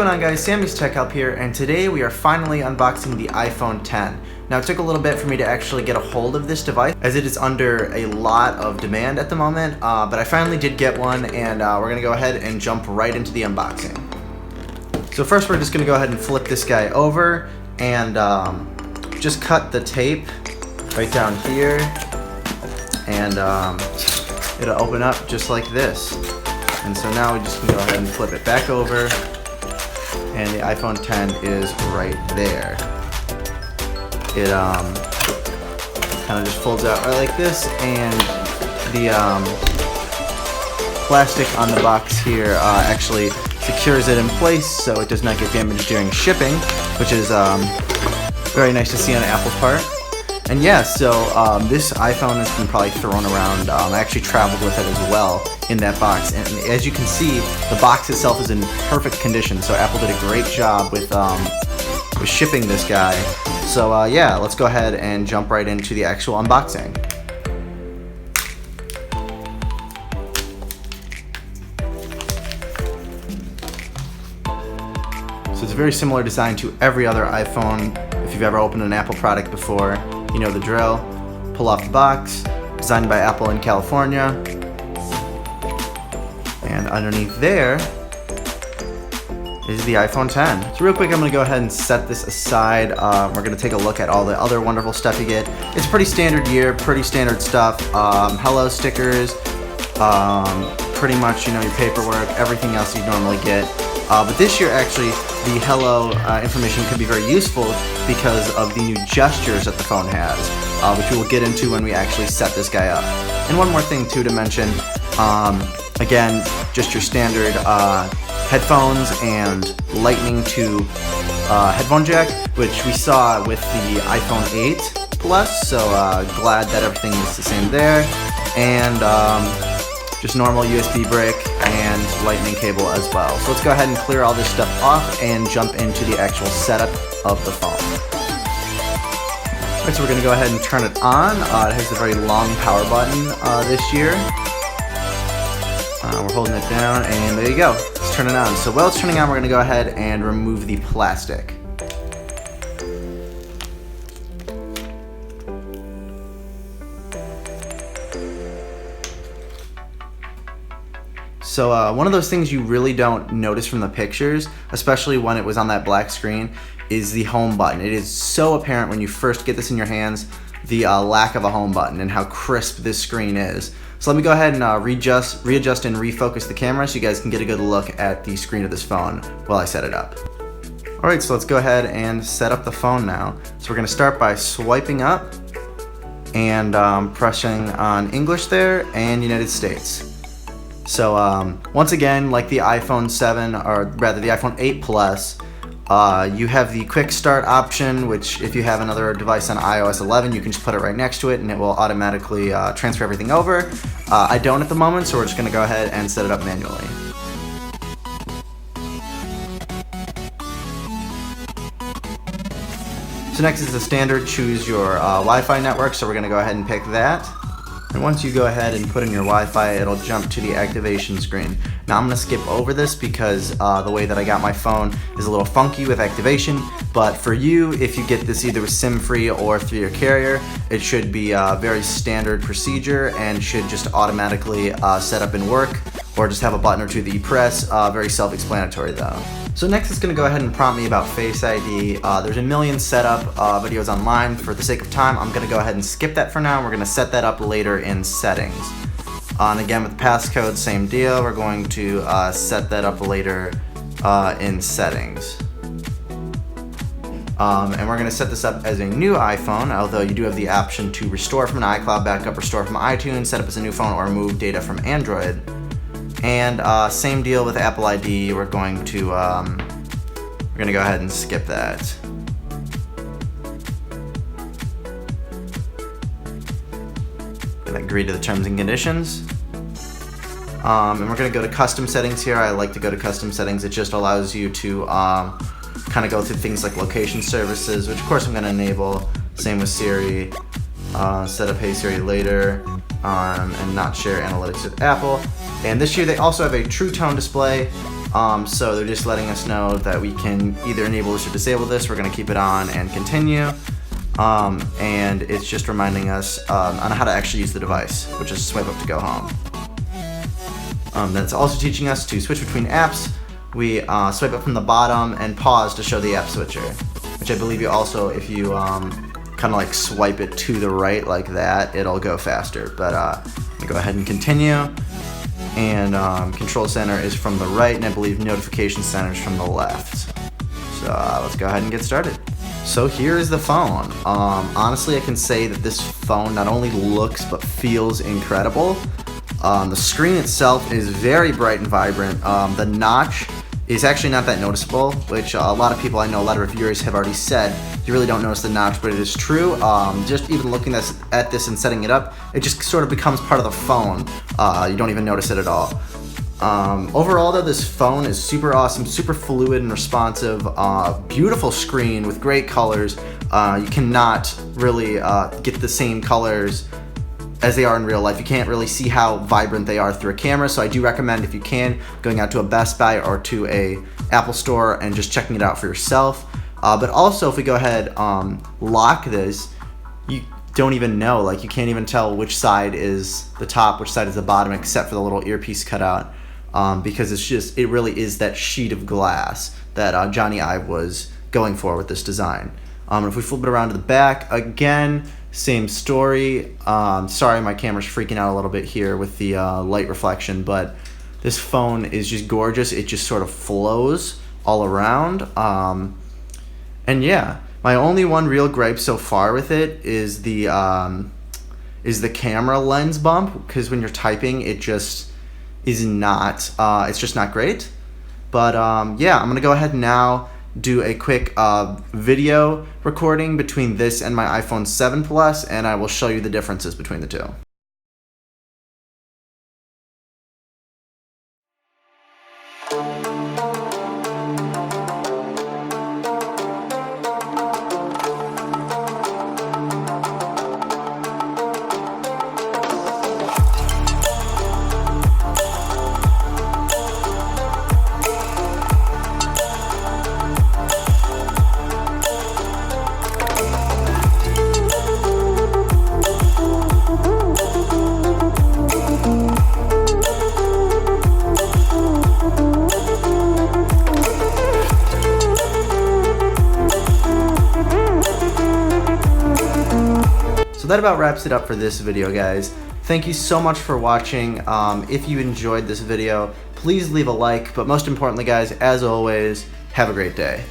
going on, guys? Sammy's Tech Help here, and today we are finally unboxing the iPhone X. Now, it took a little bit for me to actually get a hold of this device, as it is under a lot of demand at the moment, but I finally did get one, and we're going to go ahead and jump right into the unboxing. So first, we're just going to go ahead and flip this guy over, and just cut the tape right down here, and it'll open up just like this. And so now we just can go ahead and flip it back over, and the iPhone X is right there. It kind of just folds out right like this, and the plastic on the box here actually secures it in place so it does not get damaged during shipping, which is very nice to see on Apple's part. And yeah, so this iPhone has been probably thrown around. I actually traveled with it as well in that box, and as you can see, the box itself is in perfect condition. So Apple did a great job with shipping this guy. So yeah, let's go ahead and jump right into the actual unboxing. So it's a very similar design to every other iPhone. If you've ever opened an Apple product before, you know the drill. Pull off the box, designed by Apple in California. And underneath there is the iPhone X. So real quick, I'm gonna go ahead and set this aside. We're gonna take a look at all the other wonderful stuff you get. It's pretty standard year, pretty standard stuff. Hello stickers, pretty much, you know, your paperwork, everything else you normally get. But this year, actually, the hello information could be very useful because of the new gestures that the phone has, which we will get into when we actually set this guy up. And one more thing too to mention, again, just your standard headphones and lightning to headphone jack, which we saw with the iPhone 8 Plus, so glad that everything is the same there. And just normal USB brick and lightning cable as well. So let's go ahead and clear all this stuff off and jump into the actual setup of the phone. Alright, so we're going to go ahead and turn it on. It has a very long power button this year. We're holding it down, and there you go. Let's turn it on. So while it's turning on, we're going to go ahead and remove the plastic. So one of those things you really don't notice from the pictures, especially when it was on that black screen, is the home button. It is so apparent when you first get this in your hands, the lack of a home button and how crisp this screen is. So let me go ahead and readjust and refocus the camera so you guys can get a good look at the screen of this phone while I set it up. Alright, so let's go ahead and set up the phone now. So we're going to start by swiping up and pressing on English there and United States. So once again, like the iPhone 7, or rather the iPhone 8 Plus, you have the quick start option, which if you have another device on iOS 11, you can just put it right next to it and it will automatically transfer everything over. I don't at the moment, so we're just going to go ahead and set it up manually. So next is the standard choose your Wi-Fi network, so we're going to go ahead and pick that. And once you go ahead and put in your Wi-Fi, it'll jump to the activation screen. Now I'm going to skip over this because the way that I got my phone is a little funky with activation, but for you, if you get this either with SIM-free or through your carrier, it should be a very standard procedure and should just automatically set up and work, or just have a button or two that you press. Very self-explanatory though. So next it's going to go ahead and prompt me about Face ID. There's a million setup videos online. For the sake of time, I'm going to go ahead and skip that for now. We're going to set that up later in settings. And again, with the passcode, same deal. We're going to set that up later in settings. And we're going to set this up as a new iPhone, although you do have the option to restore from an iCloud backup, restore from iTunes, set up as a new phone, or move data from Android. And same deal with Apple ID. We're going to go ahead and skip that. And agree to the terms and conditions. And we're going to go to custom settings here. I like to go to custom settings. It just allows you to kind of go through things like location services, which of course I'm going to enable. Same with Siri. Set up Hey Siri later. And not share analytics with Apple. And this year they also have a True Tone display, So they're just letting us know that we can either enable this or disable this. We're going to keep it on and continue. And it's just reminding us on how to actually use the device, which is swipe up to go home. Then it's also teaching us to switch between apps. We swipe up from the bottom and pause to show the app switcher, which I believe you also, if you kind of like swipe it to the right like that, it'll go faster. But I'm gonna go ahead and continue. And control center is from the right, and I believe notification center is from the left. So let's go ahead and get started. So here is the phone. Honestly, I can say that this phone not only looks but feels incredible. The screen itself is very bright and vibrant. The notch is actually not that noticeable, which a lot of people I know, a lot of reviewers have already said, you really don't notice the notch, but it is true. Just even looking at this and setting it up, it just sort of becomes part of the phone. You don't even notice it at all. Overall though, this phone is super awesome, super fluid and responsive, beautiful screen with great colors. You cannot really get the same colors as they are in real life. You can't really see how vibrant they are through a camera, so I do recommend, if you can, going out to a Best Buy or to a Apple store and just checking it out for yourself. But also, if we go ahead, lock this, you don't even know, like you can't even tell which side is the top, which side is the bottom, except for the little earpiece cutout, because it really is that sheet of glass that Johnny Ive was going for with this design. If we flip it around to the back, again, same story. Sorry, my camera's freaking out a little bit here with the light reflection, but this phone is just gorgeous. It just sort of flows all around. And yeah, my only one real gripe so far with it is the camera lens bump, because when you're typing, it just is not. It's just not great. But yeah, I'm gonna go ahead now, do a quick video recording between this and my iPhone 7 Plus, and I will show you the differences between the two. So that about wraps it up for this video, guys. Thank you so much for watching. If you enjoyed this video, please leave a like, but most importantly, guys, as always, have a great day.